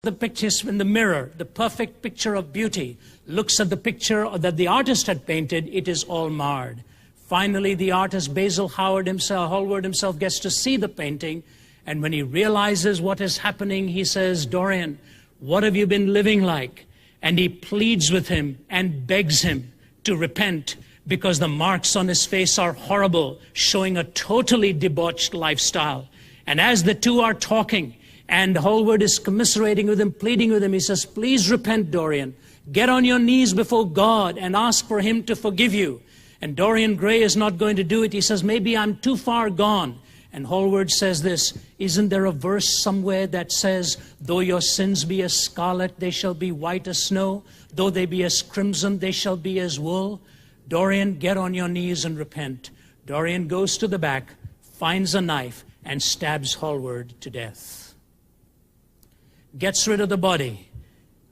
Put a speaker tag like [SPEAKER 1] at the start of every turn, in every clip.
[SPEAKER 1] The pictures in the mirror, the perfect picture of beauty, looks at the picture that the artist had painted, it is all marred. Finally, the artist Basil Hallward himself gets to see the painting, and when he realizes what is happening, he says, "Dorian, what have you been living like?" And he pleads with him and begs him to repent, because the marks on his face are horrible, showing a totally debauched lifestyle. And as the two are talking, and Hallward is commiserating with him, pleading with him, he says, "Please repent, Dorian. Get on your knees before God and ask for him to forgive you." And Dorian Gray is not going to do it. He says, "Maybe I'm too far gone." And Hallward says this, "Isn't there a verse somewhere that says, 'Though your sins be as scarlet, they shall be white as snow. Though they be as crimson, they shall be as wool'? Dorian, get on your knees and repent." Dorian goes to the back, finds a knife, and stabs Hallward to death. Gets rid of the body.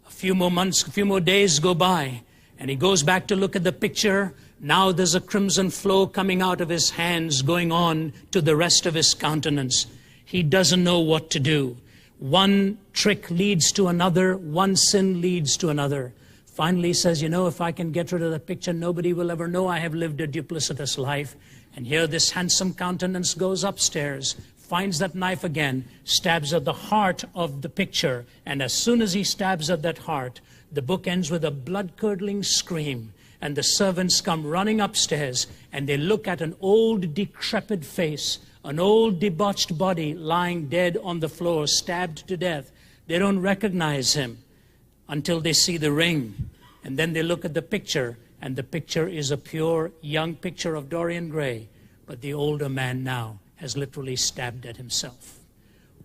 [SPEAKER 1] A few more days go by, and he goes back to look at the picture. Now there's a crimson flow coming out of his hands, going on to the rest of his countenance. He doesn't know what to do. One trick leads to another, one sin leads to another. Finally he says, if I can get rid of the picture, nobody will ever know I have lived a duplicitous life. And here this handsome countenance goes upstairs, finds that knife again, stabs at the heart of the picture, and as soon as he stabs at that heart, the book ends with a blood-curdling scream, and the servants come running upstairs, and they look at an old decrepit face, an old debauched body lying dead on the floor, stabbed to death. They don't recognize him until they see the ring, and then they look at the picture, and the picture is a pure young picture of Dorian Gray, but the older man now has literally stabbed at himself.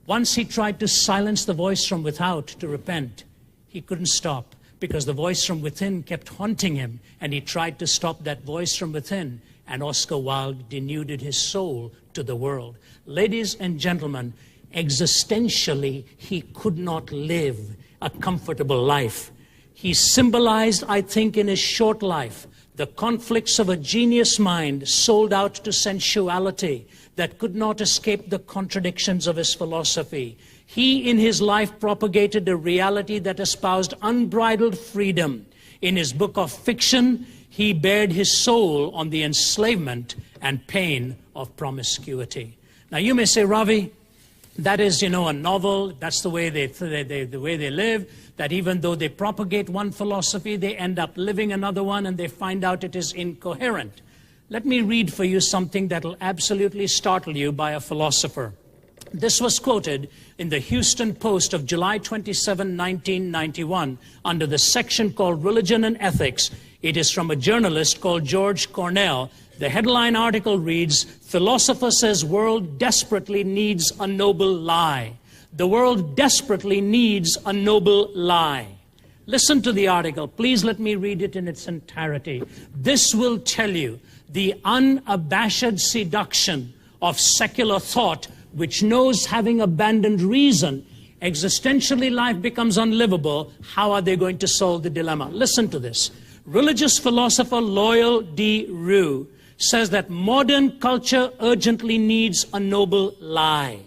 [SPEAKER 1] Once he tried to silence the voice from without to repent. He couldn't stop, because the voice from within kept haunting him, and he tried to stop that voice from within, and Oscar Wilde denuded his soul to the world. Ladies and gentlemen, existentially, he could not live a comfortable life. He symbolized, I think, in his short life, the conflicts of a genius mind sold out to sensuality that could not escape the contradictions of his philosophy. He, in his life, propagated a reality that espoused unbridled freedom. In his book of fiction, he bared his soul on the enslavement and pain of promiscuity. Now you may say, Ravi, that is, a novel. That's the way they live. That even though they propagate one philosophy, they end up living another one, and they find out it is incoherent. Let me read for you something that will absolutely startle you by a philosopher. This was quoted in the Houston Post of July 27, 1991, under the section called Religion and Ethics. It is from a journalist called George Cornell. The headline article reads, "Philosopher says world desperately needs a noble lie." The world desperately needs a noble lie. Listen to the article. Please let me read it in its entirety. This will tell you the unabashed seduction of secular thought, which knows, having abandoned reason, existentially life becomes unlivable. How are they going to solve the dilemma? Listen to this. Religious philosopher Loyal D. Rue says that modern culture urgently needs a noble lie.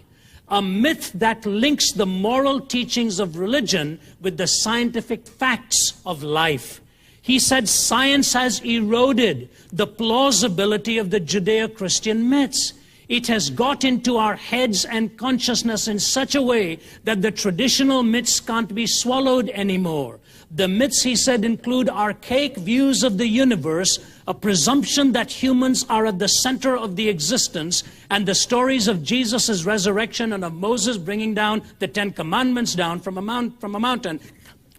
[SPEAKER 1] A myth that links the moral teachings of religion with the scientific facts of life. He said science has eroded the plausibility of the Judeo-Christian myths. It has got into our heads and consciousness in such a way that the traditional myths can't be swallowed anymore. The myths, he said, include archaic views of the universe, a presumption that humans are at the center of the existence, and the stories of Jesus' resurrection and of Moses bringing down the 10 Commandments down from a mountain.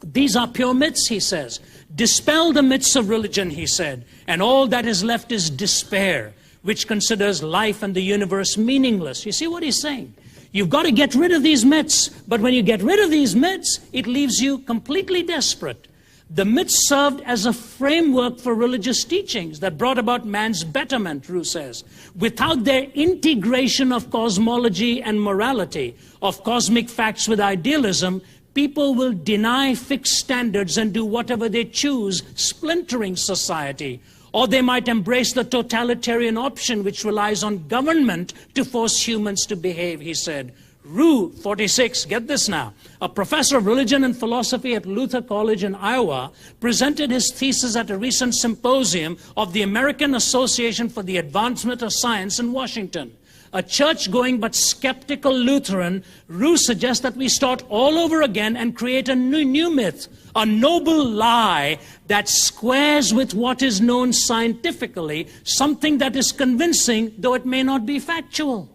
[SPEAKER 1] These are pure myths, he says. Dispel the myths of religion, he said, and all that is left is despair, which considers life and the universe meaningless. You see what he's saying? You've got to get rid of these myths, but when you get rid of these myths, it leaves you completely desperate. The myths served as a framework for religious teachings that brought about man's betterment, Rue says. Without their integration of cosmology and morality, of cosmic facts with idealism, people will deny fixed standards and do whatever they choose, splintering society. Or they might embrace the totalitarian option which relies on government to force humans to behave, he said. Rue, 46, get this now, a professor of religion and philosophy at Luther College in Iowa, presented his thesis at a recent symposium of the American Association for the Advancement of Science in Washington. A church-going but skeptical Lutheran, Rue suggests that we start all over again and create a new myth, a noble lie that squares with what is known scientifically, something that is convincing, though it may not be factual.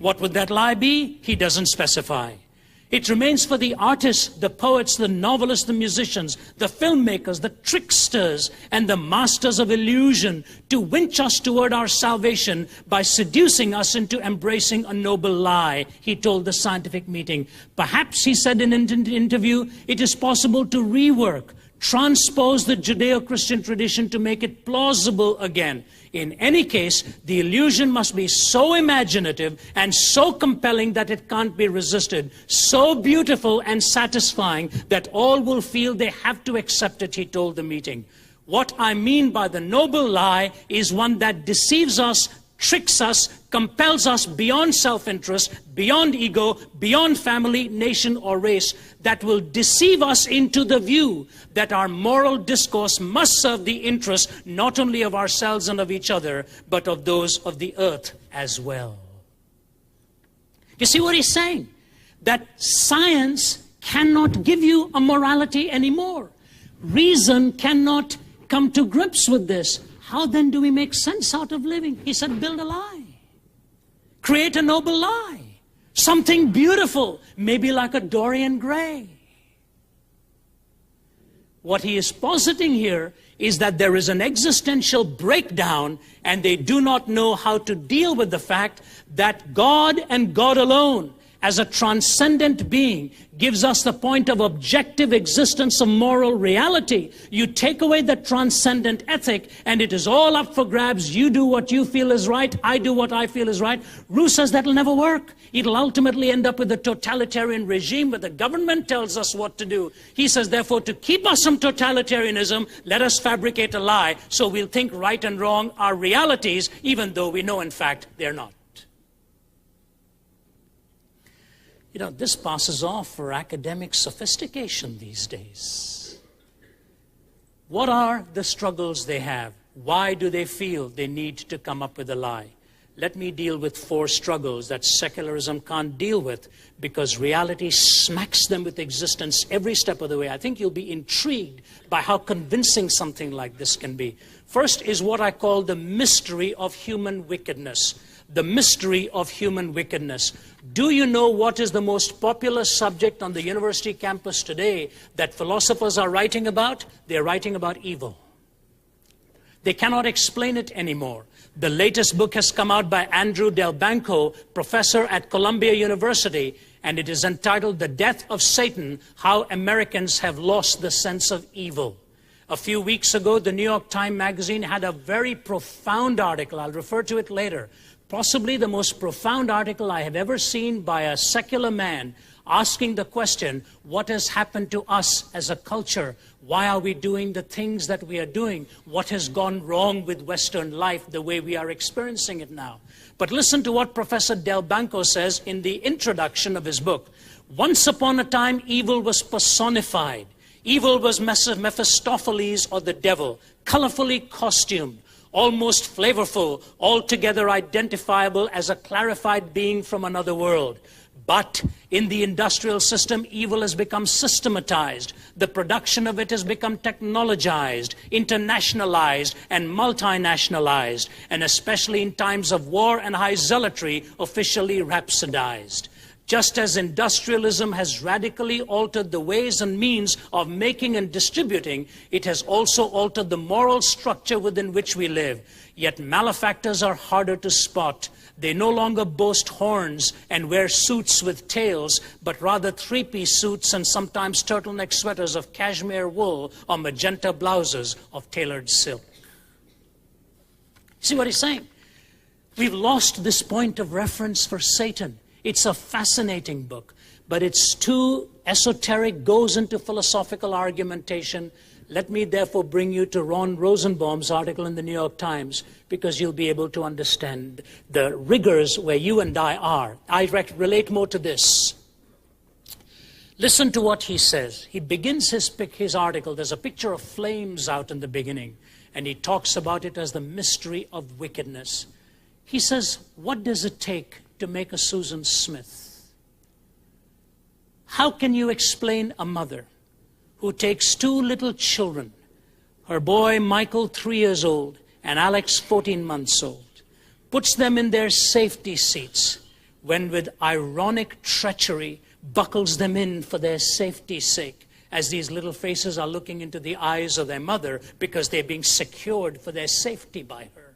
[SPEAKER 1] What would that lie be? He doesn't specify. It remains for the artists, the poets, the novelists, the musicians, the filmmakers, the tricksters, and the masters of illusion to winch us toward our salvation by seducing us into embracing a noble lie, he told the scientific meeting. Perhaps, he said in an interview, it is possible to rework, transpose the Judeo-Christian tradition to make it plausible again. In any case, the illusion must be so imaginative and so compelling that it can't be resisted, so beautiful and satisfying that all will feel they have to accept it, he told the meeting. What I mean by the noble lie is one that deceives us, tricks us, compels us beyond self-interest, beyond ego, beyond family, nation, or race, that will deceive us into the view that our moral discourse must serve the interests not only of ourselves and of each other, but of those of the earth as well. You see what he's saying? That science cannot give you a morality anymore. Reason cannot come to grips with this. How then do we make sense out of living? He said, build a lie. Create a noble lie. Something beautiful, maybe like a Dorian Gray. What he is positing here is that there is an existential breakdown, and they do not know how to deal with the fact that God and God alone, as a transcendent being, gives us the point of objective existence of moral reality. You take away the transcendent ethic, and it is all up for grabs. You do what you feel is right, I do what I feel is right. Rue says that'll never work. It'll ultimately end up with a totalitarian regime where the government tells us what to do. He says, therefore, to keep us from totalitarianism, let us fabricate a lie so we'll think right and wrong are realities, even though we know, in fact, they're not. You know, this passes off for academic sophistication these days. What are the struggles they have? Why do they feel they need to come up with a lie? Let me deal with 4 struggles that secularism can't deal with, because reality smacks them with existence every step of the way. I think you'll be intrigued by how convincing something like this can be. First is what I call the mystery of human wickedness. The mystery of human wickedness. Do you know what is the most popular subject on the university campus today that philosophers are writing about? They're writing about evil. They cannot explain it anymore. The latest book has come out by Andrew Delbanco, professor at Columbia University, and it is entitled The Death of Satan, How Americans Have Lost the Sense of Evil. A few weeks ago, the New York Times Magazine had a very profound article. I'll refer to it later. Possibly the most profound article I have ever seen by a secular man, asking the question, what has happened to us as a culture? Why are we doing the things that we are doing? What has gone wrong with Western life the way we are experiencing it now? But listen to what Professor Delbanco says in the introduction of his book. Once upon a time, evil was personified. Evil was Mephistopheles, or the devil, colorfully costumed, almost flavorful, altogether identifiable as a clarified being from another world. But in the industrial system, evil has become systematized. The production of it has become technologized, internationalized, and multinationalized, and especially in times of war and high zealotry, officially rhapsodized. Just as industrialism has radically altered the ways and means of making and distributing, it has also altered the moral structure within which we live. Yet malefactors are harder to spot. They no longer boast horns and wear suits with tails, but rather three-piece suits and sometimes turtleneck sweaters of cashmere wool or magenta blouses of tailored silk. See what he's saying? We've lost this point of reference for Satan. It's a fascinating book, but it's too esoteric, goes into philosophical argumentation, Let me therefore bring you to Ron Rosenbaum's article in the New York Times, because you'll be able to understand the rigors where you and I are. I relate more to this. Listen to what he says. He begins his article. There's a picture of flames out in the beginning, and he talks about it as the mystery of wickedness. He says, what does it take to make a Susan Smith? How can you explain a mother who takes two little children, her boy Michael, 3 years old, and Alex, 14 months old, puts them in their safety seats, when with ironic treachery buckles them in for their safety's sake, as these little faces are looking into the eyes of their mother because they're being secured for their safety by her,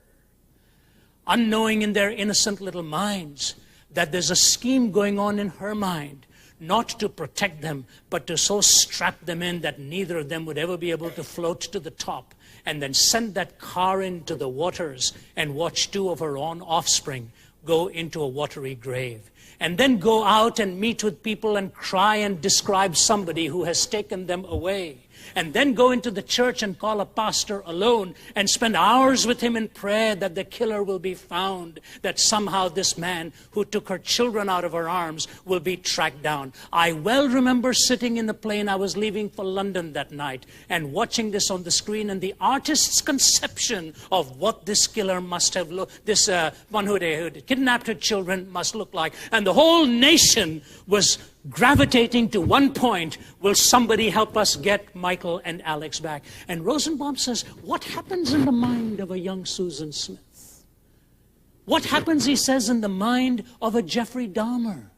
[SPEAKER 1] unknowing in their innocent little minds that there's a scheme going on in her mind, not to protect them, but to so strap them in that neither of them would ever be able to float to the top, and then send that car into the waters and watch 2 of her own offspring go into a watery grave. And then go out and meet with people and cry and describe somebody who has taken them away. And then go into the church and call a pastor alone and spend hours with him in prayer that the killer will be found, that somehow this man who took her children out of her arms will be tracked down. I well remember sitting in the plane. I was leaving for London that night and watching this on the screen, and the artist's conception of what this killer must have looked, this one who had kidnapped her children must look like. And the whole nation was gravitating to one point: will somebody help us get Michael and Alex back? And Rosenbaum says, what happens in the mind of a young Susan Smith? What happens, he says, in the mind of a Jeffrey Dahmer,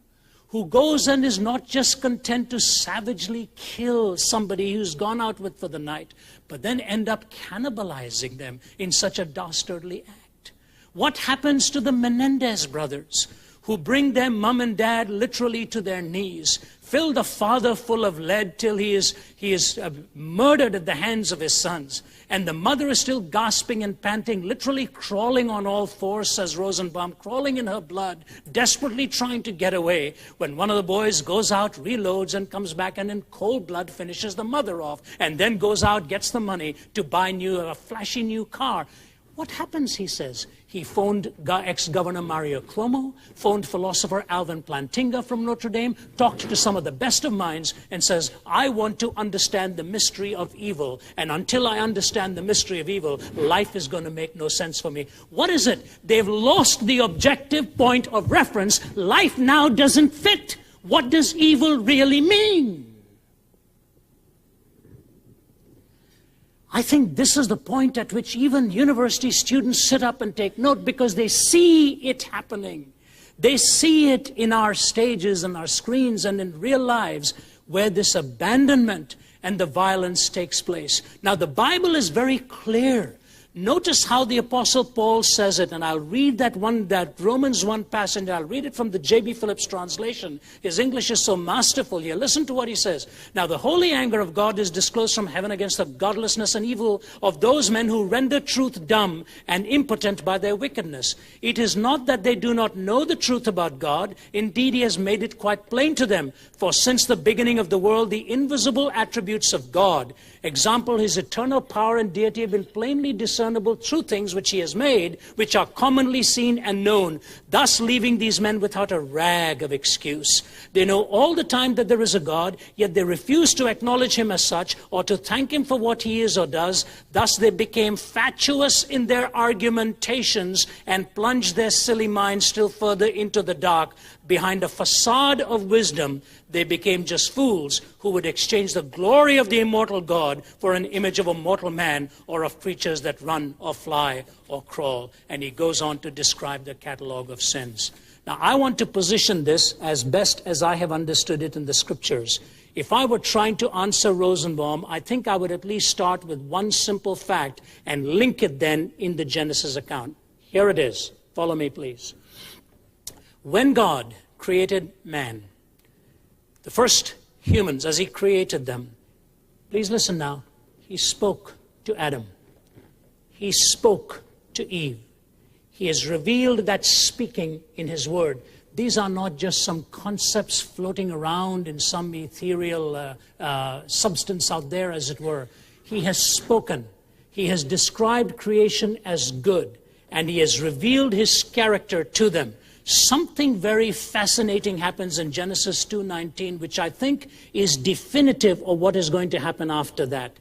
[SPEAKER 1] who goes and is not just content to savagely kill somebody who's gone out with for the night, but then end up cannibalizing them in such a dastardly act? What happens to the Menendez brothers, who bring their mom and dad literally to their knees, fill the father full of lead till he is murdered at the hands of his sons, and the mother is still gasping and panting, literally crawling on all fours, says Rosenbaum, crawling in her blood, desperately trying to get away, when one of the boys goes out, reloads, and comes back and in cold blood finishes the mother off, and then goes out, gets the money to buy a flashy new car. What happens, he says? He phoned ex-Governor Mario Cuomo, phoned philosopher Alvin Plantinga from Notre Dame, talked to some of the best of minds, and says, I want to understand the mystery of evil, and until I understand the mystery of evil, life is going to make no sense for me. What is it? They've lost the objective point of reference. Life now doesn't fit. What does evil really mean? I think this is the point at which even university students sit up and take note, because they see it happening. They see it in our stages and our screens and in real lives, where this abandonment and the violence takes place. Now, the Bible is very clear. Notice how the Apostle Paul says it, and I'll read that Romans 1 passage. I'll read it from the J.B. Phillips translation. His English is so masterful here. Listen to what he says. Now, the holy anger of God is disclosed from heaven against the godlessness and evil of those men who render truth dumb and impotent by their wickedness. It is not that they do not know the truth about God. Indeed, he has made it quite plain to them. For since the beginning of the world, the invisible attributes of God, example, his eternal power and deity, have been plainly discerned through things which he has made, which are commonly seen and known, thus leaving these men without a rag of excuse. They know all the time that there is a God, yet they refuse to acknowledge him as such, or to thank him for what he is or does. Thus they became fatuous in their argumentations and plunged their silly minds still further into the dark. Behind a facade of wisdom, they became just fools who would exchange the glory of the immortal God for an image of a mortal man, or of creatures that run or fly or crawl. And he goes on to describe the catalog of sins. Now, I want to position this as best as I have understood it in the scriptures. If I were trying to answer Rosenbaum, I think I would at least start with one simple fact and link it then in the Genesis account. Here it is. Follow me, please. When God created man, the first humans, as he created them, please listen now, he spoke to Adam. He spoke to Eve. He has revealed that speaking in his word. These are not just some concepts floating around in some ethereal substance out there, as it were. He has spoken. He has described creation as good, and he has revealed his character to them. Something very fascinating happens in Genesis 2:19, which I think is definitive of what is going to happen after that.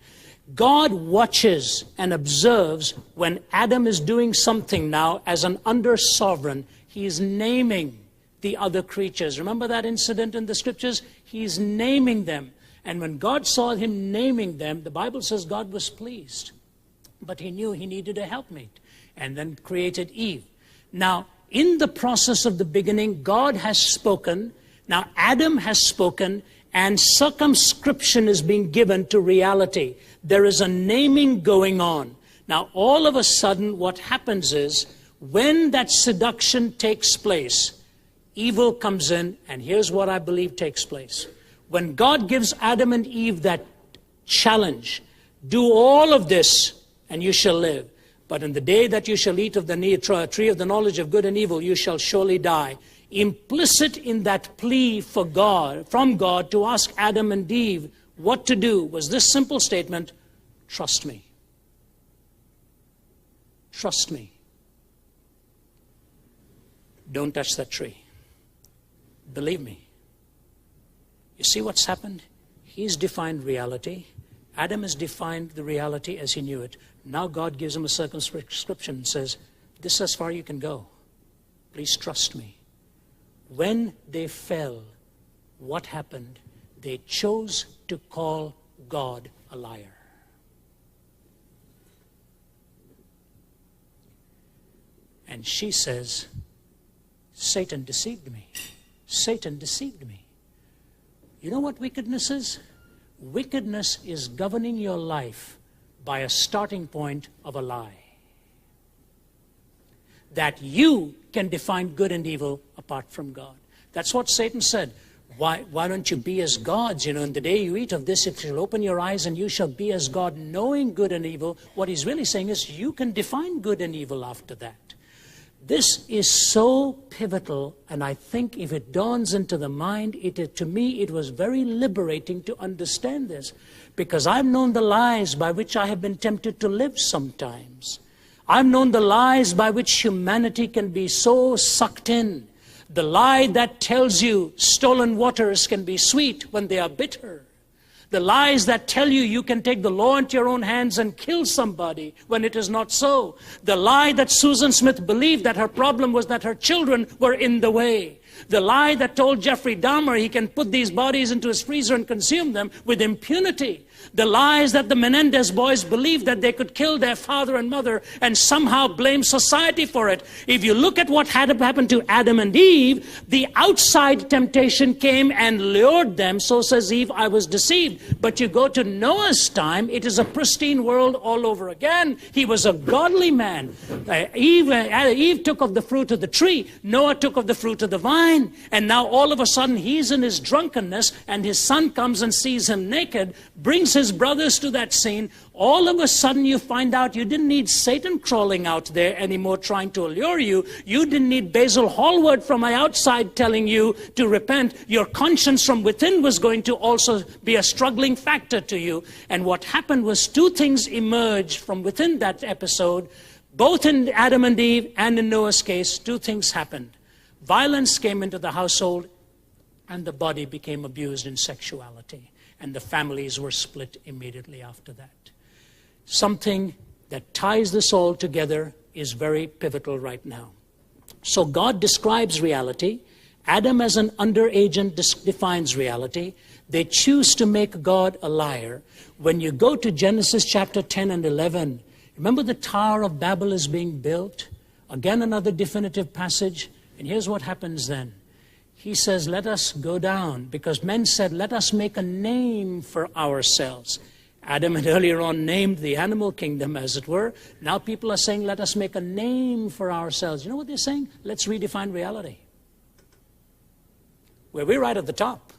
[SPEAKER 1] God watches and observes when Adam is doing something now as an under-sovereign. He is naming the other creatures. Remember that incident in the scriptures? He's naming them. And when God saw him naming them, the Bible says God was pleased. But he knew he needed a helpmate, and then created Eve. Now, in the process of the beginning, God has spoken. Now, Adam has spoken, and circumscription is being given to reality. There is a naming going on. Now, all of a sudden, what happens is, when that seduction takes place, evil comes in, and here's what I believe takes place. When God gives Adam and Eve that challenge, do all of this, and you shall live. But in the day that you shall eat of the tree of the knowledge of good and evil, you shall surely die. Implicit in that plea for God, from God to ask Adam and Eve what to do was this simple statement: trust me. Trust me. Don't touch that tree. Believe me. You see what's happened? He's defined reality. Adam has defined the reality as he knew it. Now God gives him a circumscription and says, this is as far you can go. Please trust me. When they fell, what happened? They chose to call God a liar. And she says, Satan deceived me. Satan deceived me. You know what wickedness is? Wickedness is governing your life by a starting point of a lie. That you can define good and evil apart from God. That's what Satan said. Why don't you be as gods? You know, in the day you eat of this, it shall open your eyes and you shall be as God, knowing good and evil. What he's really saying is you can define good and evil after that. This is so pivotal, and I think if it dawns into the mind, to me it was very liberating to understand this, because I've known the lies by which I have been tempted to live sometimes. I've known the lies by which humanity can be so sucked in. The lie that tells you stolen waters can be sweet when they are bitter. The lies that tell you you can take the law into your own hands and kill somebody when it is not so. The lie that Susan Smith believed that her problem was that her children were in the way. The lie that told Jeffrey Dahmer he can put these bodies into his freezer and consume them with impunity. The lies that the Menendez boys believed that they could kill their father and mother and somehow blame society for it. If you look at what had happened to Adam and Eve, the outside temptation came and lured them. So says Eve, I was deceived. But you go to Noah's time, it is a pristine world all over again. He was a godly man. Eve took of the fruit of the tree. Noah took of the fruit of the vine. And now all of a sudden he's in his drunkenness, and his son comes and sees him naked, brings his brothers to that scene. All of a sudden you find out you didn't need Satan crawling out there anymore trying to allure you. You didn't need Basil Hallward from my outside telling you to repent. Your conscience from within was going to also be a struggling factor to you. And what happened was two things emerged from within that episode. Both in Adam and Eve and in Noah's case, two things happened. Violence came into the household, and the body became abused in sexuality. And the families were split immediately after that. Something that ties this all together is very pivotal right now. So God describes reality. Adam as an underagent defines reality. They choose to make God a liar. When you go to Genesis chapter 10 and 11, remember the Tower of Babel is being built? Again, another definitive passage. And here's what happens then. He says, let us go down, because men said, let us make a name for ourselves. Adam had earlier on named the animal kingdom, as it were. Now people are saying, let us make a name for ourselves. You know what they're saying? Let's redefine reality. Well, we're right at the top.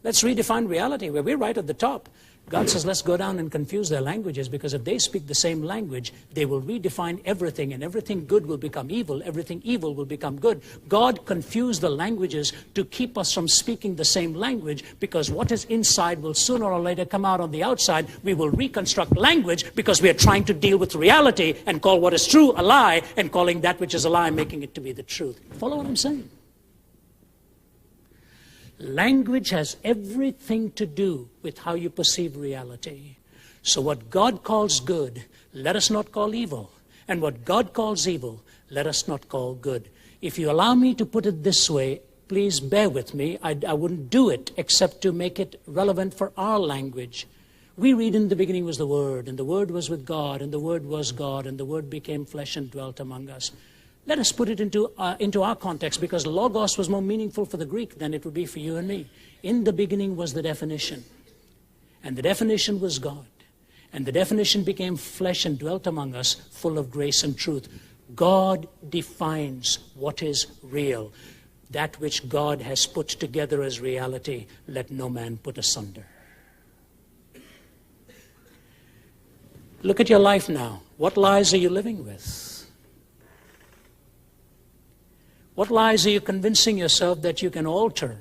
[SPEAKER 1] Let's redefine reality, where we're right at the top. God says, let's go down and confuse their languages, because if they speak the same language, they will redefine everything, and everything good will become evil, everything evil will become good. God confused the languages to keep us from speaking the same language, because what is inside will sooner or later come out on the outside. We will reconstruct language because we are trying to deal with reality and call what is true a lie, and calling that which is a lie, making it to be the truth. Follow what I'm saying? Language has everything to do with how you perceive reality. So what God calls good, let us not call evil. And what God calls evil, let us not call good. If you allow me to put it this way, please bear with me. I wouldn't do it except to make it relevant for our language. We read, in the beginning was the Word, and the Word was with God, and the Word was God, and the Word became flesh and dwelt among us. Let us put it into our context, because logos was more meaningful for the Greek than it would be for you and me. In the beginning was the definition, and the definition was God. And the definition became flesh and dwelt among us, full of grace and truth. God defines what is real. That which God has put together as reality, let no man put asunder. Look at your life now. What lies are you living with? What lies are you convincing yourself that you can alter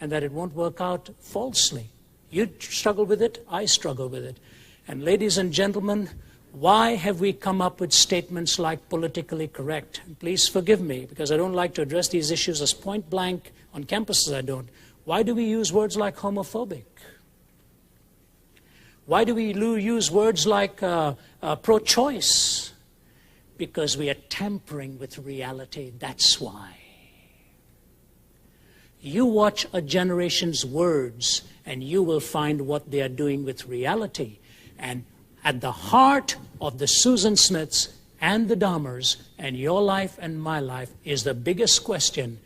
[SPEAKER 1] and that it won't work out falsely? You struggle with it, I struggle with it. And ladies and gentlemen, why have we come up with statements like politically correct? And please forgive me, because I don't like to address these issues as point blank on campuses, I don't. Why do we use words like homophobic? Why do we use words like pro-choice? Because we are tampering with reality, that's why. You watch a generation's words and you will find what they are doing with reality. And at the heart of the Susan Smiths and the Dahmers and your life and my life is the biggest question: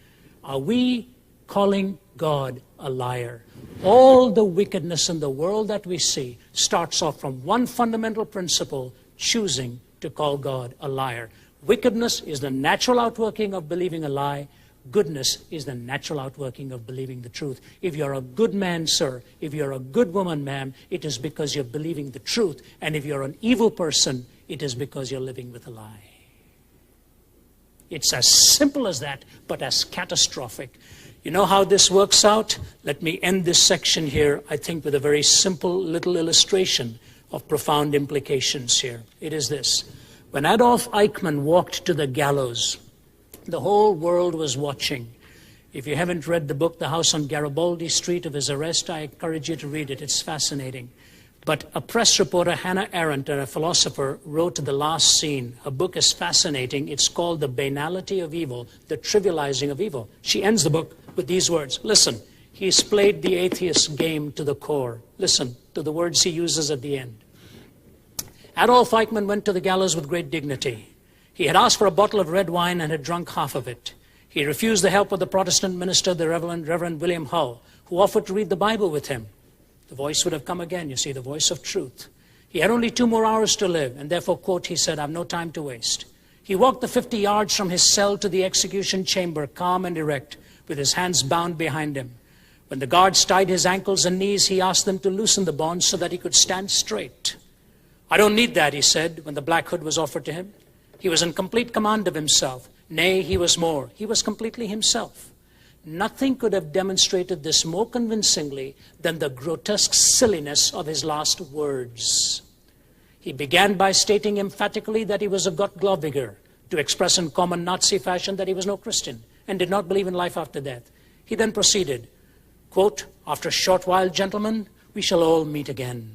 [SPEAKER 1] are we calling God a liar? All the wickedness in the world that we see starts off from one fundamental principle: choosing to call God a liar. Wickedness is the natural outworking of believing a lie. Goodness is the natural outworking of believing the truth. If you're a good man, sir, if you're a good woman, ma'am, it is because you're believing the truth. And if you're an evil person, it is because you're living with a lie. It's as simple as that, but as catastrophic. You know how this works out? Let me end this section here, I think, with a very simple little illustration of profound implications here. It is this. When Adolf Eichmann walked to the gallows, the whole world was watching. If you haven't read the book, The House on Garibaldi Street, of his arrest, I encourage you to read it. It's fascinating. But a press reporter, Hannah Arendt, a philosopher, wrote The Last Scene. Her book is fascinating. It's called The Banality of Evil, The Trivializing of Evil. She ends the book with these words. Listen, he's played the atheist game to the core. Listen to the words he uses at the end. Adolf Eichmann went to the gallows with great dignity. He had asked for a bottle of red wine and had drunk half of it. He refused the help of the Protestant minister, the Reverend William Hull, who offered to read the Bible with him. The voice would have come again, you see, the voice of truth. He had only 2 more hours to live, and therefore, quote, he said, "I've no time to waste." He walked the 50 yards from his cell to the execution chamber, calm and erect, with his hands bound behind him. When the guards tied his ankles and knees, he asked them to loosen the bonds so that he could stand straight. "I don't need that," he said, when the black hood was offered to him. He was in complete command of himself. Nay, he was more. He was completely himself. Nothing could have demonstrated this more convincingly than the grotesque silliness of his last words. He began by stating emphatically that he was a Gottgläubiger, to express in common Nazi fashion that he was no Christian and did not believe in life after death. He then proceeded, quote, "After a short while, gentlemen, we shall all meet again.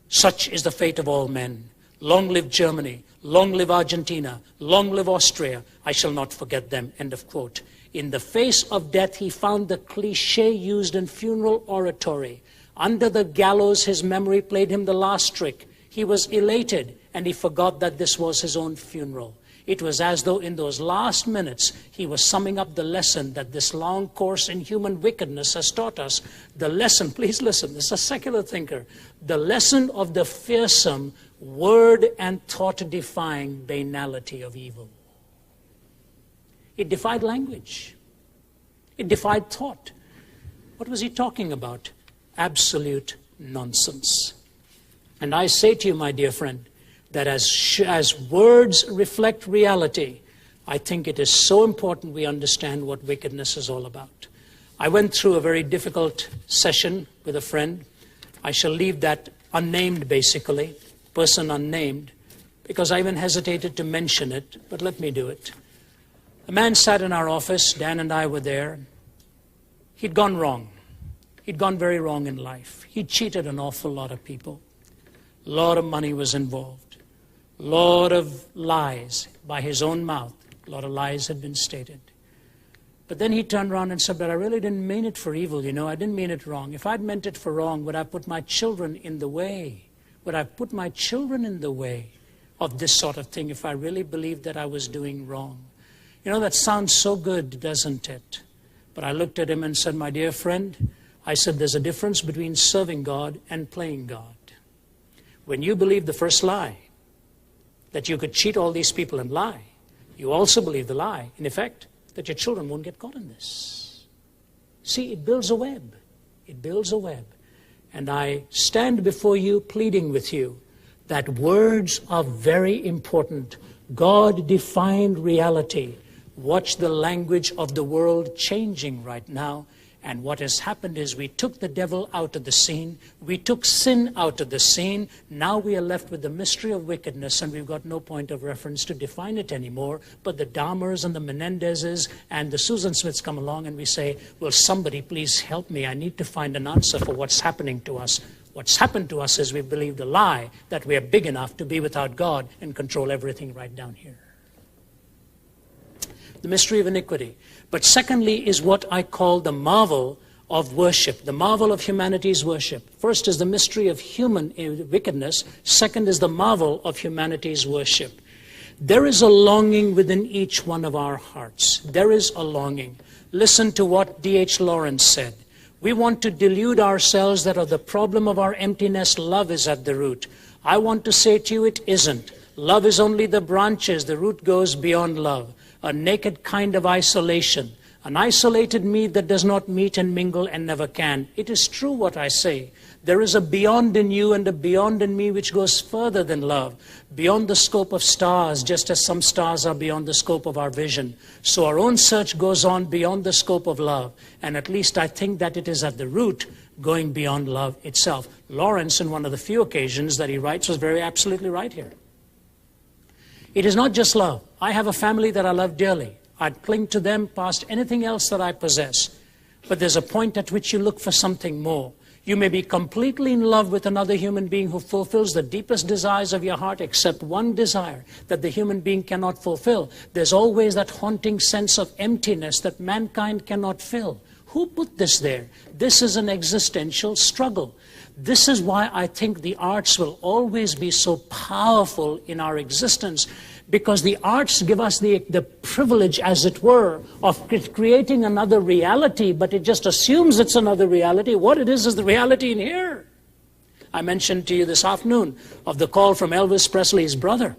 [SPEAKER 1] Such is the fate of all men. Long live Germany, long live Argentina, long live Austria. I shall not forget them," end of quote. In the face of death, he found the cliché used in funeral oratory. Under the gallows, his memory played him the last trick. He was elated, and he forgot that this was his own funeral. It was as though in those last minutes, he was summing up the lesson that this long course in human wickedness has taught us. The lesson, please listen, this is a secular thinker, the lesson of the fearsome, word and thought-defying banality of evil. It defied language. It defied thought. What was he talking about? Absolute nonsense. And I say to you, my dear friend, that as words reflect reality, I think it is so important we understand what wickedness is all about. I went through a very difficult session with a friend. I shall leave that unnamed, basically, person unnamed, because I even hesitated to mention it, but let me do it. A man sat in our office, Dan and I were there. He'd gone wrong. He'd gone very wrong in life. He cheated an awful lot of people. A lot of money was involved. A lot of lies by his own mouth. A lot of lies had been stated. But then he turned around and said, but I really didn't mean it for evil, you know. I didn't mean it wrong. If I'd meant it for wrong, would I put my children in the way? Would I put my children in the way of this sort of thing if I really believed that I was doing wrong? You know, that sounds so good, doesn't it? But I looked at him and said, my dear friend, I said, there's a difference between serving God and playing God. When you believe the first lie, that you could cheat all these people and lie, you also believe the lie, in effect, that your children won't get caught in this. See, it builds a web. It builds a web. And I stand before you pleading with you that words are very important. God defined reality. Watch the language of the world changing right now. And what has happened is we took the devil out of the scene. We took sin out of the scene. Now we are left with the mystery of wickedness, and we've got no point of reference to define it anymore. But the Dahmers and the Menendezes and the Susan Smiths come along and we say, will somebody please help me? I need to find an answer for what's happening to us. What's happened to us is we've believed a lie that we are big enough to be without God and control everything right down here. The mystery of iniquity. But secondly is what I call the marvel of worship, the marvel of humanity's worship. First is the mystery of human wickedness. Second is the marvel of humanity's worship. There is a longing within each one of our hearts. There is a longing. Listen to what D.H. Lawrence said. We want to delude ourselves that of the problem of our emptiness, love is at the root. I want to say to you it isn't. Love is only the branches. The root goes beyond love. A naked kind of isolation, an isolated me that does not meet and mingle and never can. It is true what I say. There is a beyond in you and a beyond in me which goes further than love, beyond the scope of stars, just as some stars are beyond the scope of our vision. So our own search goes on beyond the scope of love, and at least I think that it is at the root going beyond love itself. Lawrence, in one of the few occasions that he writes, was very absolutely right here. It is not just love. I have a family that I love dearly. I'd cling to them past anything else that I possess. But there's a point at which you look for something more. You may be completely in love with another human being who fulfills the deepest desires of your heart, except one desire that the human being cannot fulfill. There's always that haunting sense of emptiness that mankind cannot fill. Who put this there? This is an existential struggle. This is why I think the arts will always be so powerful in our existence, because the arts give us the privilege, as it were, of creating another reality, but it just assumes it's another reality. What it is the reality in here. I mentioned to you this afternoon of the call from Elvis Presley's brother.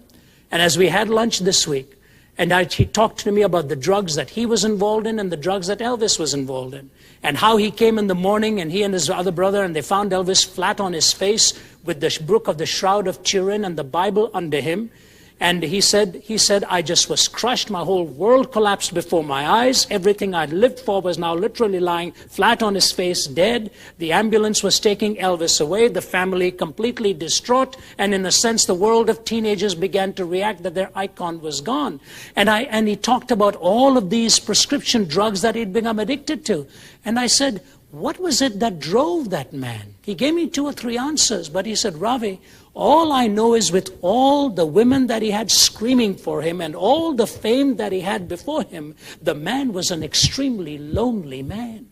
[SPEAKER 1] And as we had lunch this week, he talked to me about the drugs that he was involved in and the drugs that Elvis was involved in. And how he came in the morning, and he and his other brother, and they found Elvis flat on his face with the book of the Shroud of Turin and the Bible under him. And he said, I just was crushed. My whole world collapsed before my eyes. Everything I'd lived for was now literally lying flat on his face, dead. The ambulance was taking Elvis away. The family completely distraught. And in a sense, the world of teenagers began to react that their icon was gone. And he talked about all of these prescription drugs that he'd become addicted to. And I said, what was it that drove that man? He gave me 2 or 3 answers, but he said, Ravi, all I know is with all the women that he had screaming for him and all the fame that he had before him, the man was an extremely lonely man.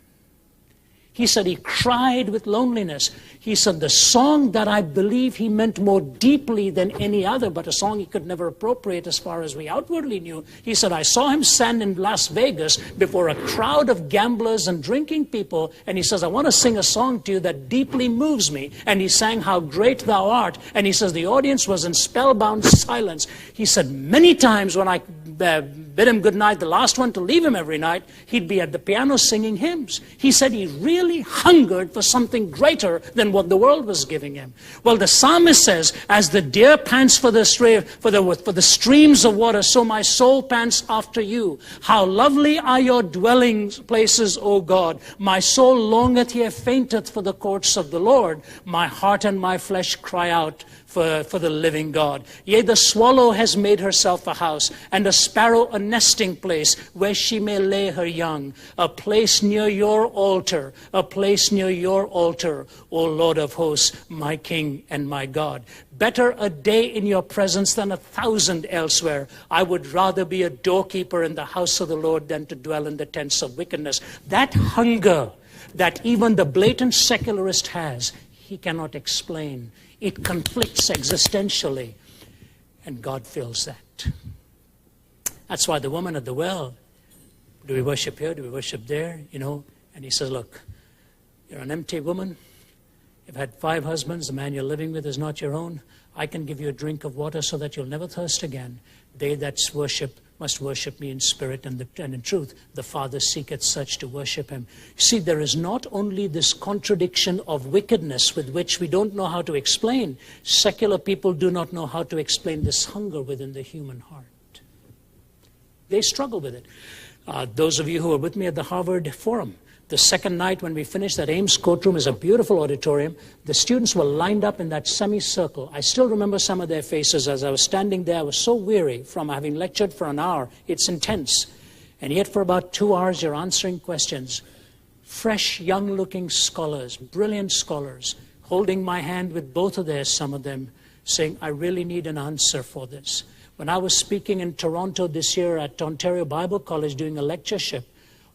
[SPEAKER 1] He said he cried with loneliness. He said the song that I believe he meant more deeply than any other, but a song he could never appropriate as far as we outwardly knew. He said, I saw him stand in Las Vegas before a crowd of gamblers and drinking people, and he says, I want to sing a song to you that deeply moves me. And he sang How Great Thou Art, and he says the audience was in spellbound silence. He said, many times when I bid him good night, the last one to leave him every night, he'd be at the piano singing hymns. He said he really hungered for something greater than what the world was giving him. Well, the psalmist says, as the deer pants for the streams of water, so my soul pants after you. How lovely are your dwelling places, O God. My soul longeth, yea, fainteth for the courts of the Lord. My heart and my flesh cry out for the living God. Yea, the swallow has made herself a house, and a sparrow a nesting place, where she may lay her young. A place near your altar, a place near your altar, O Lord of hosts, my King and my God. Better a day in your presence than 1,000 elsewhere. I would rather be a doorkeeper in the house of the Lord than to dwell in the tents of wickedness. That hunger that even the blatant secularist has, he cannot explain. It conflicts existentially, and God fills that. That's why the woman at the well, do we worship here, do we worship there, and he says, look, you're an empty woman. You've had 5 husbands. The man you're living with is not your own. I can give you a drink of water so that you'll never thirst again. They that worship must worship me in spirit and in truth. The Father seeketh such to worship him. See, there is not only this contradiction of wickedness with which we don't know how to explain. Secular people do not know how to explain this hunger within the human heart. They struggle with it. Those of you who were with me at the Harvard Forum, the second night when we finished, that Ames courtroom is a beautiful auditorium. The students were lined up in that semicircle. I still remember some of their faces as I was standing there. I was so weary from having lectured for an hour. It's intense. And yet for about 2 hours, you're answering questions. Fresh, young-looking scholars, brilliant scholars, holding my hand with both of theirs, some of them, saying, I really need an answer for this. When I was speaking in Toronto this year at Ontario Bible College doing a lectureship,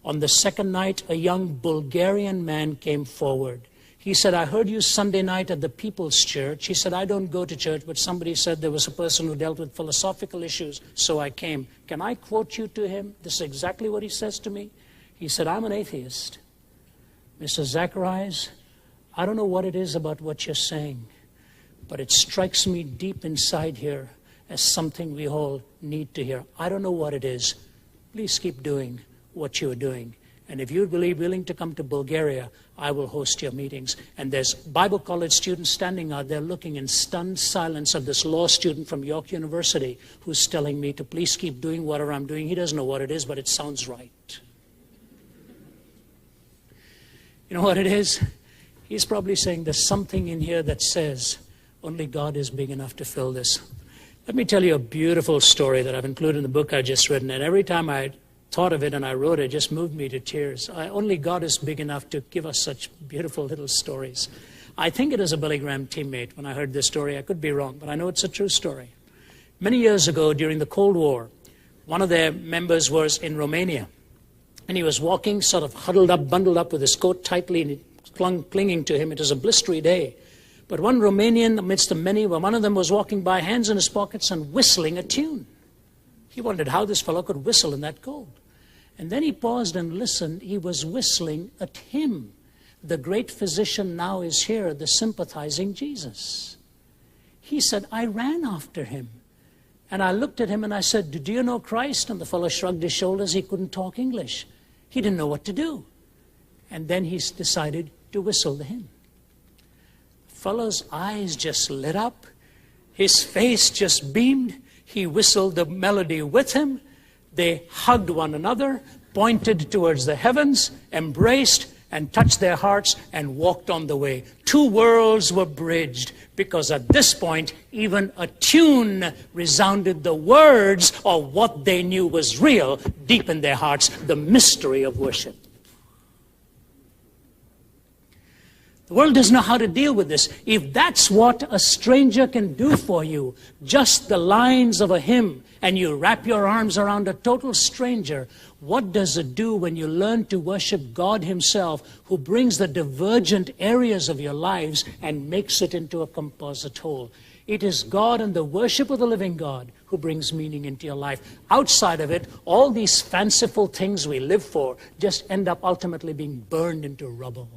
[SPEAKER 1] on the second night, a young Bulgarian man came forward. He said, I heard you Sunday night at the People's Church. He said, I don't go to church, but somebody said there was a person who dealt with philosophical issues, so I came. Can I quote you to him? This is exactly what he says to me. He said, I'm an atheist. Mr. Zacharias, I don't know what it is about what you're saying, but it strikes me deep inside here as something we all need to hear. I don't know what it is. Please keep doing what you are doing. And if you're willing to come to Bulgaria, I will host your meetings. And there's Bible college students standing out there looking in stunned silence at this law student from York University who's telling me to please keep doing whatever I'm doing. He doesn't know what it is, but it sounds right. You know what it is? He's probably saying there's something in here that says only God is big enough to fill this. Let me tell you a beautiful story that I've included in the book I've just written. And every time I thought of it and I wrote it, it just moved me to tears. Only God is big enough to give us such beautiful little stories. I think it is a Billy Graham teammate when I heard this story. I could be wrong, but I know it's a true story. Many years ago, during the Cold War, one of their members was in Romania. And he was walking, sort of huddled up, bundled up with his coat tightly clinging to him. It was a blistery day. But one Romanian, amidst the many, one of them was walking by, hands in his pockets and whistling a tune. He wondered how this fellow could whistle in that cold. And then he paused and listened. He was whistling a hymn. The great physician now is here, the sympathizing Jesus. He said, I ran after him. And I looked at him and I said, do you know Christ? And the fellow shrugged his shoulders. He couldn't talk English. He didn't know what to do. And then he decided to whistle the hymn. The fellow's eyes just lit up. His face just beamed. He whistled the melody with him. They hugged one another, pointed towards the heavens, embraced, and touched their hearts and walked on the way. 2 worlds were bridged because at this point, even a tune resounded the words of what they knew was real deep in their hearts, the mystery of worship. The world doesn't know how to deal with this. If that's what a stranger can do for you, just the lines of a hymn, and you wrap your arms around a total stranger, what does it do when you learn to worship God himself, who brings the divergent areas of your lives and makes it into a composite whole? It is God and the worship of the living God who brings meaning into your life. Outside of it, all these fanciful things we live for just end up ultimately being burned into rubble.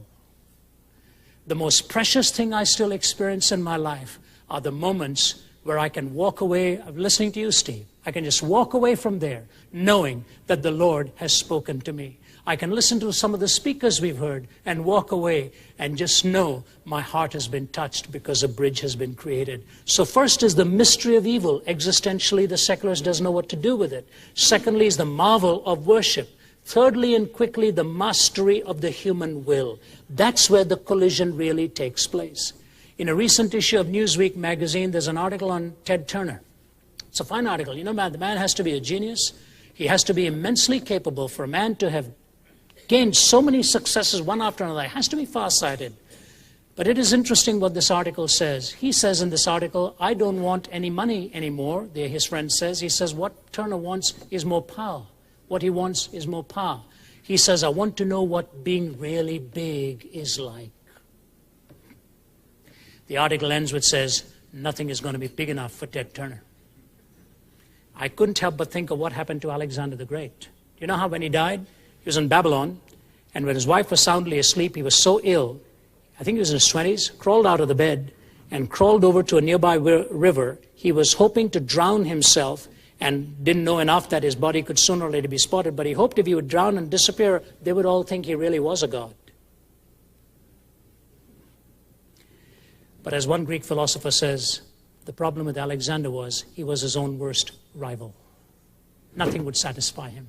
[SPEAKER 1] The most precious thing I still experience in my life are the moments where I can walk away. I'm listening to you, Steve. I can just walk away from there knowing that the Lord has spoken to me. I can listen to some of the speakers we've heard and walk away and just know my heart has been touched because a bridge has been created. So first is the mystery of evil. Existentially, the secularist doesn't know what to do with it. Secondly is the marvel of worship. Thirdly and quickly, the mastery of the human will. That's where the collision really takes place. In a recent issue of Newsweek magazine, there's an article on Ted Turner. It's a fine article. You know, the man has to be a genius. He has to be immensely capable for a man to have gained so many successes one after another. He has to be farsighted. But it is interesting what this article says. He says in this article, I don't want any money anymore, his friend says. He says what Turner wants is more power. What he wants is more power. He says, I want to know what being really big is like. The article ends with says, nothing is going to be big enough for Ted Turner. I couldn't help but think of what happened to Alexander the Great. You know how when he died? He was in Babylon, and when his wife was soundly asleep, he was so ill, I think he was in his 20s, crawled out of the bed and crawled over to a nearby river. He was hoping to drown himself and didn't know enough that his body could sooner or later be spotted, but he hoped if he would drown and disappear, they would all think he really was a god. But as one Greek philosopher says, the problem with Alexander was he was his own worst rival. Nothing would satisfy him.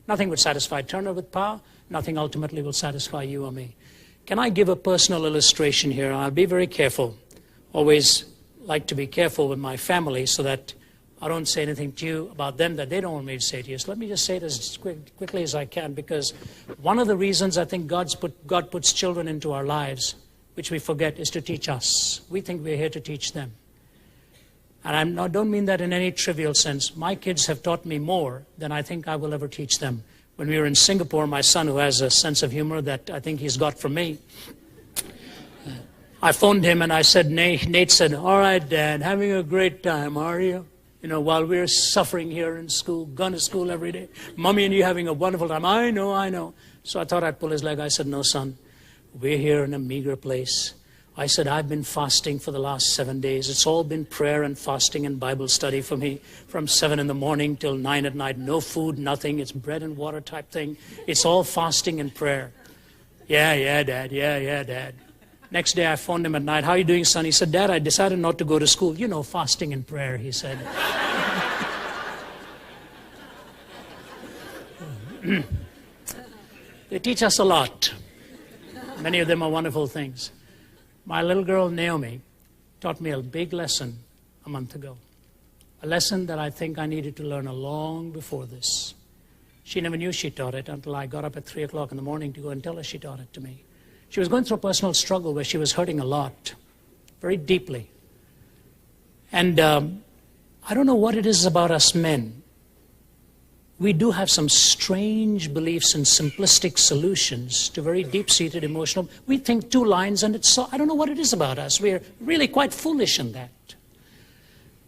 [SPEAKER 1] Nothing would satisfy Turner with power. Nothing ultimately will satisfy you or me. Can I give a personal illustration here? I'll be very careful. Always like to be careful with my family so that I don't say anything to you about them that they don't want me to say to you. So let me just say it as quickly as I can, because one of the reasons I think God puts children into our lives, which we forget, is to teach us. We think we're here to teach them. And I don't mean that in any trivial sense. My kids have taught me more than I think I will ever teach them. When we were in Singapore, my son, who has a sense of humor that I think he's got from me, I phoned him and I said, Nate said, all right, Dad, having a great time, are you? You know, while we're suffering here in school, gone to school every day. Mommy and you having a wonderful time. I know. So I thought I'd pull his leg. I said, no, son, we're here in a meager place. I said, I've been fasting for the last 7 days. It's all been prayer and fasting and Bible study for me from 7 in the morning till 9 at night. No food, nothing. It's bread and water type thing. It's all fasting and prayer. Yeah, Dad. Yeah, Dad. Next day I phoned him at night. How are you doing, son? He said, Dad, I decided not to go to school. You know, fasting and prayer, he said. They teach us a lot. Many of them are wonderful things. My little girl, Naomi, taught me a big lesson a month ago. A lesson that I think I needed to learn long before this. She never knew she taught it until I got up at 3 o'clock in the morning to go and tell her she taught it to me. She was going through a personal struggle where she was hurting a lot, very deeply. And I don't know what it is about us men. We do have some strange beliefs and simplistic solutions to very deep-seated emotional. We think 2 lines and it's so, I don't know what it is about us. We're really quite foolish in that.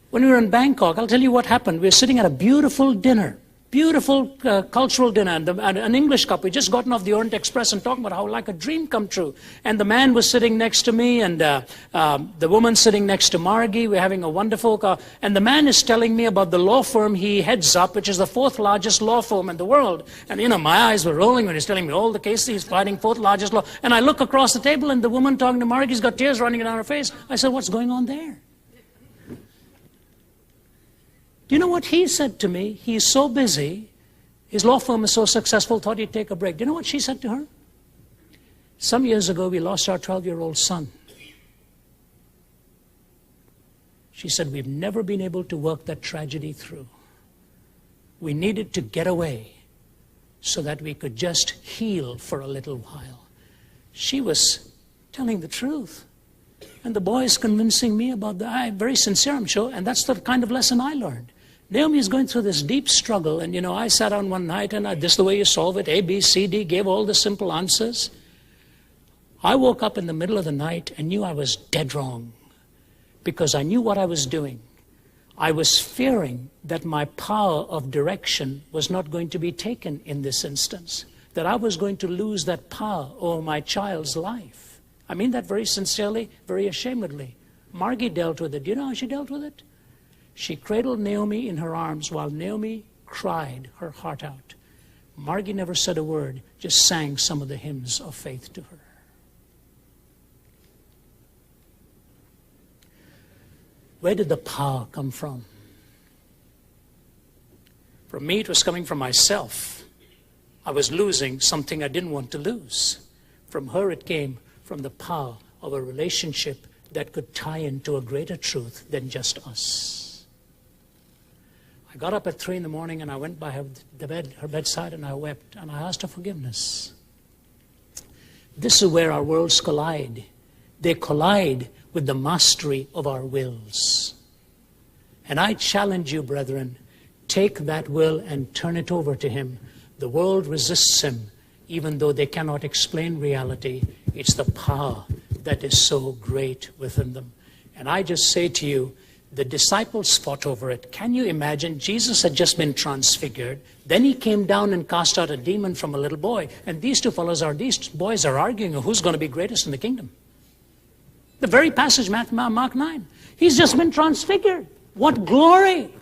[SPEAKER 1] When we were in Bangkok, I'll tell you what happened. We were sitting at a beautiful dinner, beautiful cultural dinner, and an English couple. We just gotten off the Orient Express and talking about how like a dream come true. And the man was sitting next to me, and the woman sitting next to Margie. We're having a wonderful and the man is telling me about the law firm he heads up, which is the 4th largest law firm in the world. And you know, my eyes were rolling when he's telling me all the cases he's fighting, 4th largest law. And I look across the table, and the woman talking to Margie's got tears running down her face. I said, what's going on there? Do you know what he said to me? He's so busy, his law firm is so successful, thought he'd take a break. Do you know what she said to her? Some years ago, we lost our 12-year-old son. She said, we've never been able to work that tragedy through. We needed to get away so that we could just heal for a little while. She was telling the truth. And the boy is convincing me about I'm very sincere, I'm sure, and that's the kind of lesson I learned. Naomi is going through this deep struggle, and you know, I sat down one night and this is the way you solve it, A, B, C, D, gave all the simple answers. I woke up in the middle of the night and knew I was dead wrong because I knew what I was doing. I was fearing that my power of direction was not going to be taken in this instance, that I was going to lose that power over my child's life. I mean that very sincerely, very ashamedly. Margie dealt with it. Do you know how she dealt with it? She cradled Naomi in her arms while Naomi cried her heart out. Margie never said a word, just sang some of the hymns of faith to her. Where did the power come from? For me, it was coming from myself. I was losing something I didn't want to lose. From her, it came from the power of a relationship that could tie into a greater truth than just us. I got up at 3 in the morning and I went by her bedside and I wept and I asked her forgiveness. This is where our worlds collide. They collide with the mastery of our wills. And I challenge you, brethren, take that will and turn it over to him. The world resists him, even though they cannot explain reality. It's the power that is so great within them. And I just say to you, the disciples fought over it. Can you imagine? Jesus had just been transfigured. Then he came down and cast out a demon from a little boy. And these boys are arguing who's going to be greatest in the kingdom. The very passage, Mark 9. He's just been transfigured. What glory!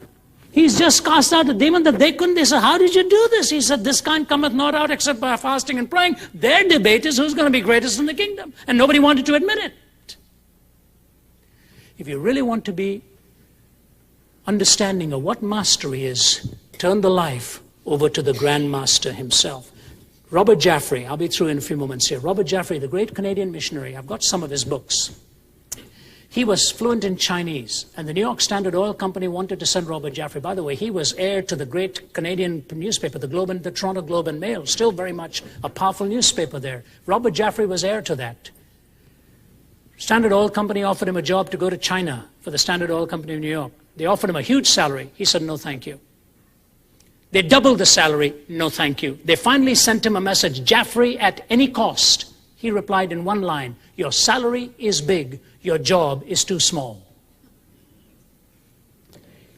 [SPEAKER 1] He's just cast out a demon that they couldn't. They said, how did you do this? He said, this kind cometh not out except by fasting and praying. Their debate is who's going to be greatest in the kingdom. And nobody wanted to admit it. If you really want to be understanding of what mastery is, turn the life over to the Grand Master himself. Robert Jaffray, I'll be through in a few moments here. Robert Jaffray, the great Canadian missionary. I've got some of his books. He was fluent in Chinese, and the New York Standard Oil Company wanted to send Robert Jaffray. By the way, he was heir to the great Canadian newspaper, the Toronto Globe and Mail, still very much a powerful newspaper there. Robert Jaffray was heir to that. Standard Oil Company offered him a job to go to China for the Standard Oil Company of New York. They offered him a huge salary. He said, no, thank you. They doubled the salary. No, thank you. They finally sent him a message, Jaffray at any cost. He replied in one line, your salary is big, your job is too small.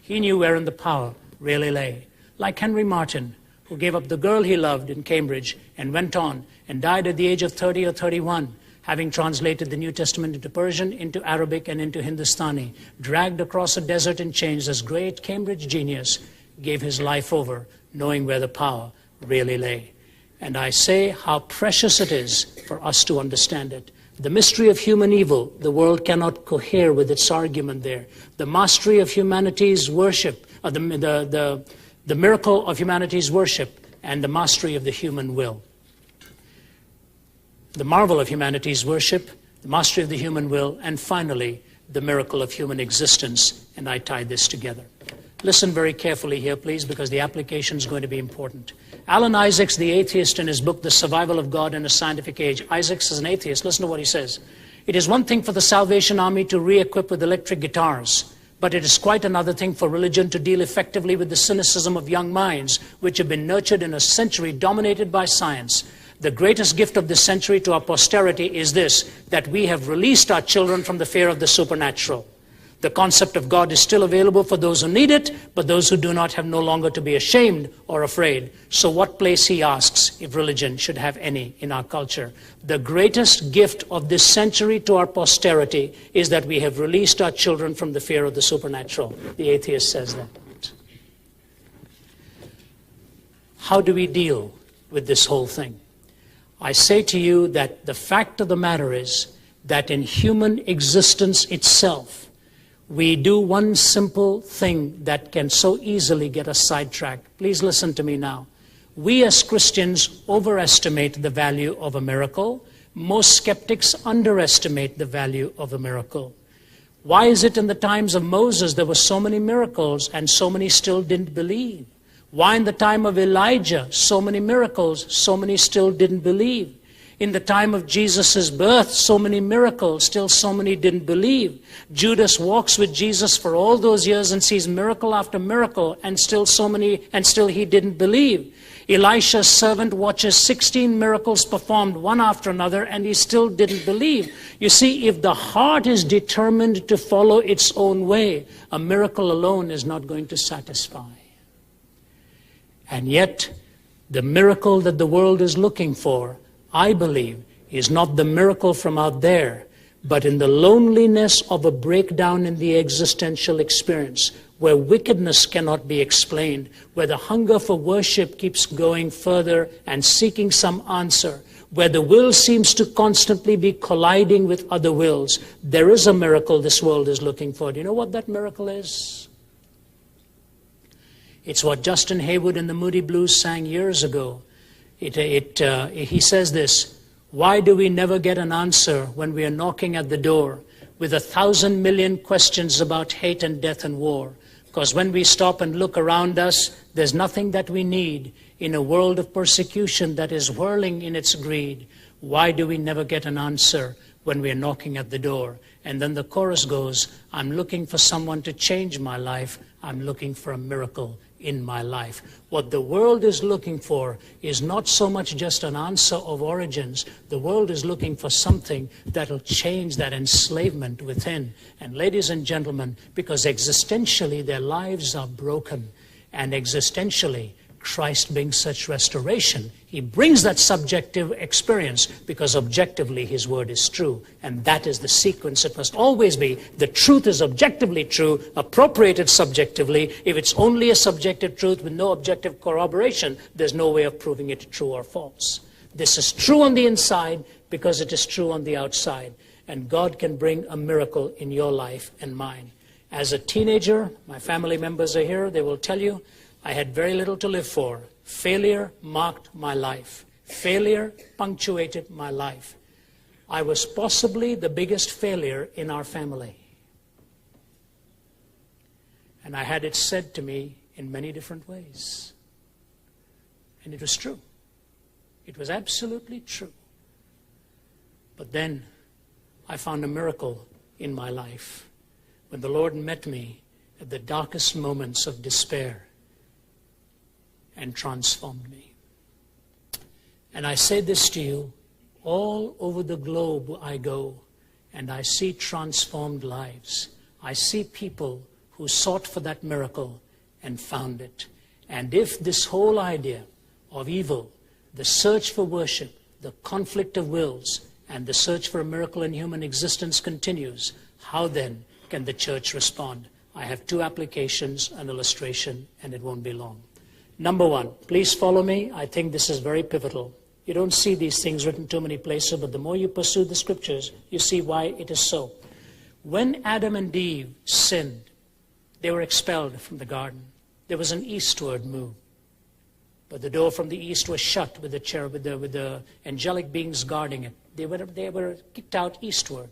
[SPEAKER 1] He knew wherein the power really lay. Like Henry Martin, who gave up the girl he loved in Cambridge and went on and died at the age of 30 or 31, having translated the New Testament into Persian, into Arabic, and into Hindustani, dragged across a desert in chains, this great Cambridge genius gave his life over, knowing where the power really lay. And I say how precious it is for us to understand it. The mystery of human evil, the world cannot cohere with its argument there. The mastery of humanity's worship, the miracle of humanity's worship, and the mastery of the human will. The marvel of humanity's worship, the mastery of the human will, and finally, the miracle of human existence. And I tie this together. Listen very carefully here, please, because the application is going to be important. Alan Isaacs, the atheist, in his book, The Survival of God in a Scientific Age. Isaacs is an atheist. Listen to what he says. It is one thing for the Salvation Army to re-equip with electric guitars, but it is quite another thing for religion to deal effectively with the cynicism of young minds, which have been nurtured in a century dominated by science. The greatest gift of this century to our posterity is this, that we have released our children from the fear of the supernatural. The concept of God is still available for those who need it, but those who do not have no longer to be ashamed or afraid. So what place, he asks, if religion should have any in our culture? The greatest gift of this century to our posterity is that we have released our children from the fear of the supernatural. The atheist says that. How do we deal with this whole thing? I say to you that the fact of the matter is that in human existence itself, we do one simple thing that can so easily get us sidetracked. Please listen to me now. We as Christians overestimate the value of a miracle. Most skeptics underestimate the value of a miracle. Why is it in the times of Moses there were so many miracles and so many still didn't believe? Why in the time of Elijah so many miracles, so many still didn't believe? In the time of Jesus' birth, so many miracles, still so many didn't believe. Judas walks with Jesus for all those years and sees miracle after miracle, and still he didn't believe. Elisha's servant watches 16 miracles performed one after another, and he still didn't believe. You see, if the heart is determined to follow its own way, a miracle alone is not going to satisfy. And yet, the miracle that the world is looking for, I believe, is not the miracle from out there, but in the loneliness of a breakdown in the existential experience. where wickedness cannot be explained, where the hunger for worship keeps going further and seeking some answer, where the will seems to constantly be colliding with other wills, there is a miracle this world is looking for. Do you know what that miracle is? It's what Justin Haywood and the Moody Blues sang years ago. He says this: why do we never get an answer when we are knocking at the door with 1,000 million questions about hate and death and war? Because when we stop and look around us, there's nothing that we need in a world of persecution that is whirling in its greed. Why do we never get an answer when we are knocking at the door? And then the chorus goes, I'm looking for someone to change my life. I'm looking for a miracle in my life. What the world is looking for is not so much just an answer of origins. The world is looking for something that'll change that enslavement within. And ladies and gentlemen, because existentially their lives are broken, and existentially Christ brings such restoration. He brings that subjective experience because objectively his word is true. And that is the sequence it must always be. The truth is objectively true, appropriated subjectively. If it's only a subjective truth with no objective corroboration, there's no way of proving it true or false. This is true on the inside because it is true on the outside. And God can bring a miracle in your life and mine. As a teenager, my family members are here, they will tell you, I had very little to live for. Failure marked my life. Failure punctuated my life. I was possibly the biggest failure in our family. And I had it said to me in many different ways. And it was true. It was absolutely true. But then I found a miracle in my life when the Lord met me at the darkest moments of despair and transformed me. And I say this to you, all over the globe I go, and I see transformed lives. I see people who sought for that miracle and found it. And if this whole idea of evil, the search for worship, the conflict of wills, and the search for a miracle in human existence continues, how then can the church respond? I have two applications, an illustration, and it won't be long. Number one, please follow me. I think this is very pivotal. You don't see these things written too many places, but the more you pursue the scriptures, you see why it is so. When Adam and Eve sinned, they were expelled from the garden. There was an eastward move. But the door from the east was shut with the angelic beings guarding it. They were kicked out eastward.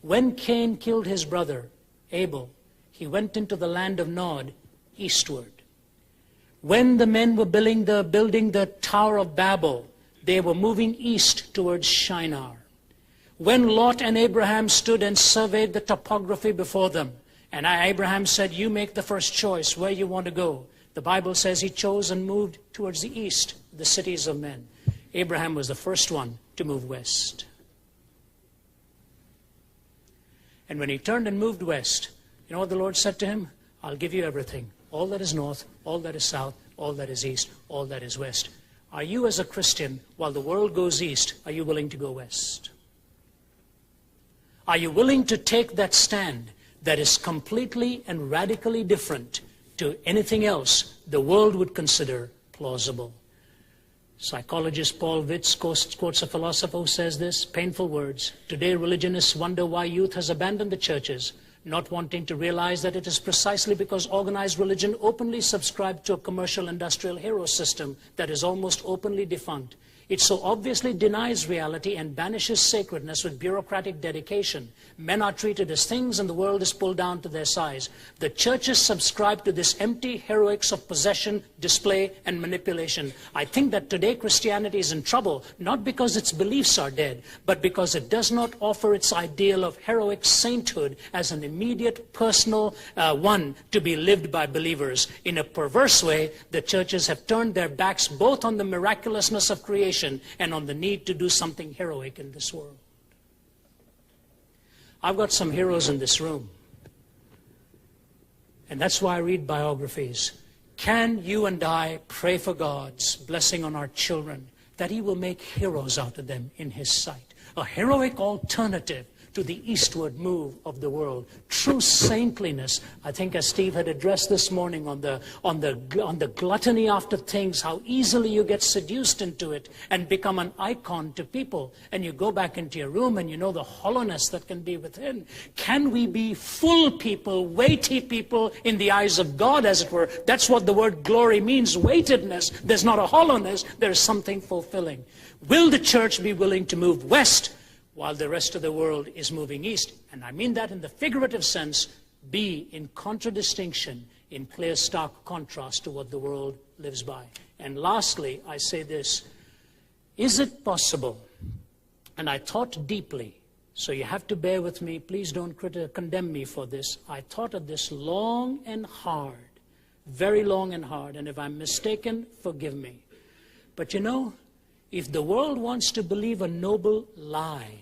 [SPEAKER 1] When Cain killed his brother, Abel, he went into the land of Nod, eastward. When the men were building the Tower of Babel, they were moving east towards Shinar. When Lot and Abraham stood and surveyed the topography before them, and Abraham said, you make the first choice where you want to go. The Bible says he chose and moved towards the east, the cities of men. Abraham was the first one to move west. And when he turned and moved west, you know what the Lord said to him? I'll give you everything. All that is north, all that is south, all that is east, all that is west. Are you as a Christian, while the world goes east, are you willing to go west? Are you willing to take that stand that is completely and radically different to anything else the world would consider plausible? Psychologist Paul Witz quotes a philosopher who says this, painful words. Today religionists wonder why youth has abandoned the churches, not wanting to realize that it is precisely because organized religion openly subscribed to a commercial industrial hero system that is almost openly defunct. It so obviously denies reality and banishes sacredness with bureaucratic dedication. Men are treated as things and the world is pulled down to their size. The churches subscribe to this empty heroics of possession, display, and manipulation. I think that today Christianity is in trouble, not because its beliefs are dead, but because it does not offer its ideal of heroic sainthood as an immediate, personal one to be lived by believers. In a perverse way, the churches have turned their backs both on the miraculousness of creation and on the need to do something heroic in this world. I've got some heroes in this room. And that's why I read biographies. Can you and I pray for God's blessing on our children, that He will make heroes out of them in His sight? A heroic alternative to the eastward move of the world. True saintliness, I think as Steve had addressed this morning on the gluttony after things, how easily you get seduced into it and become an icon to people. And you go back into your room and you know the hollowness that can be within. Can we be full people, weighty people in the eyes of God, as it were? That's what the word glory means, weightedness. There's not a hollowness, there's something fulfilling. Will the church be willing to move west while the rest of the world is moving east? And I mean that in the figurative sense, be in contradistinction, in clear, stark contrast to what the world lives by. And lastly, I say this, is it possible, and I thought deeply, so you have to bear with me, please don't condemn me for this. I thought of this long and hard, very long and hard, and if I'm mistaken, forgive me. But you know, if the world wants to believe a noble lie,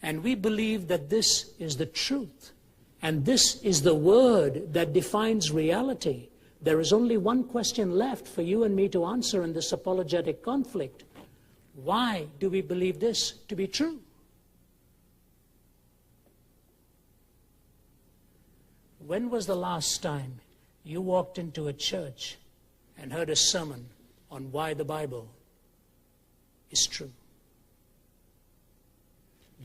[SPEAKER 1] and we believe that this is the truth, and this is the word that defines reality, there is only one question left for you and me to answer in this apologetic conflict. Why do we believe this to be true? When was the last time you walked into a church and heard a sermon on why the Bible is true?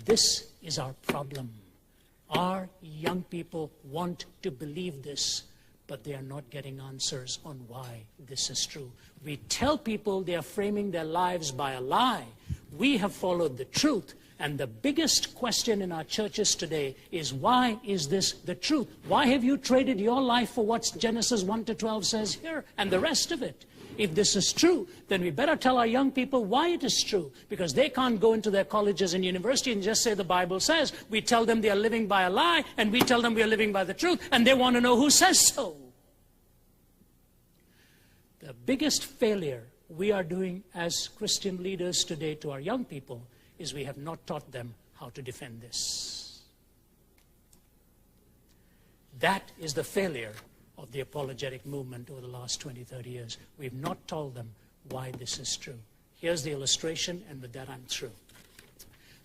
[SPEAKER 1] This is our problem. Our young people want to believe this, but they are not getting answers on why this is true. We tell people they are framing their lives by a lie. We have followed the truth. And the biggest question in our churches today is, why is this the truth? Why have you traded your life for what Genesis 1 to 12 says here and the rest of it? If this is true, then we better tell our young people why it is true, because they can't go into their colleges and university and just say the Bible says. We tell them they are living by a lie, and we tell them we are living by the truth, and they want to know who says so. The biggest failure we are doing as Christian leaders today to our young people is we have not taught them how to defend this. That is the failure of the apologetic movement over the last 20, 30 years. We've not told them why this is true. Here's the illustration, and with that I'm through.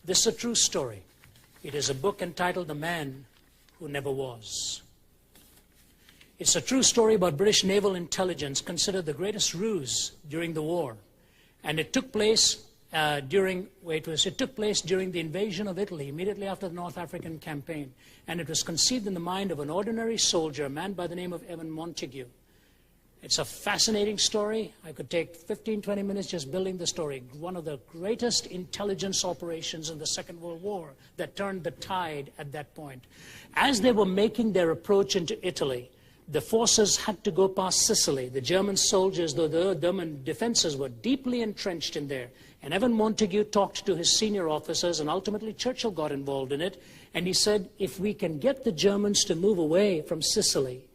[SPEAKER 1] This is a true story. It is a book entitled The Man Who Never Was. It's a true story about British naval intelligence, considered the greatest ruse during the war. And it took place during the invasion of Italy, immediately after the North African campaign. And it was conceived in the mind of an ordinary soldier, a man by the name of Evan Montague. It's a fascinating story. I could take 15, 20 minutes just building the story. One of the greatest intelligence operations in the Second World War that turned the tide at that point. As they were making their approach into Italy, the forces had to go past Sicily. The German soldiers, though the German defenses were deeply entrenched in there. And Evan Montague talked to his senior officers, and ultimately Churchill got involved in it. And he said, if we can get the Germans to move away from Sicily,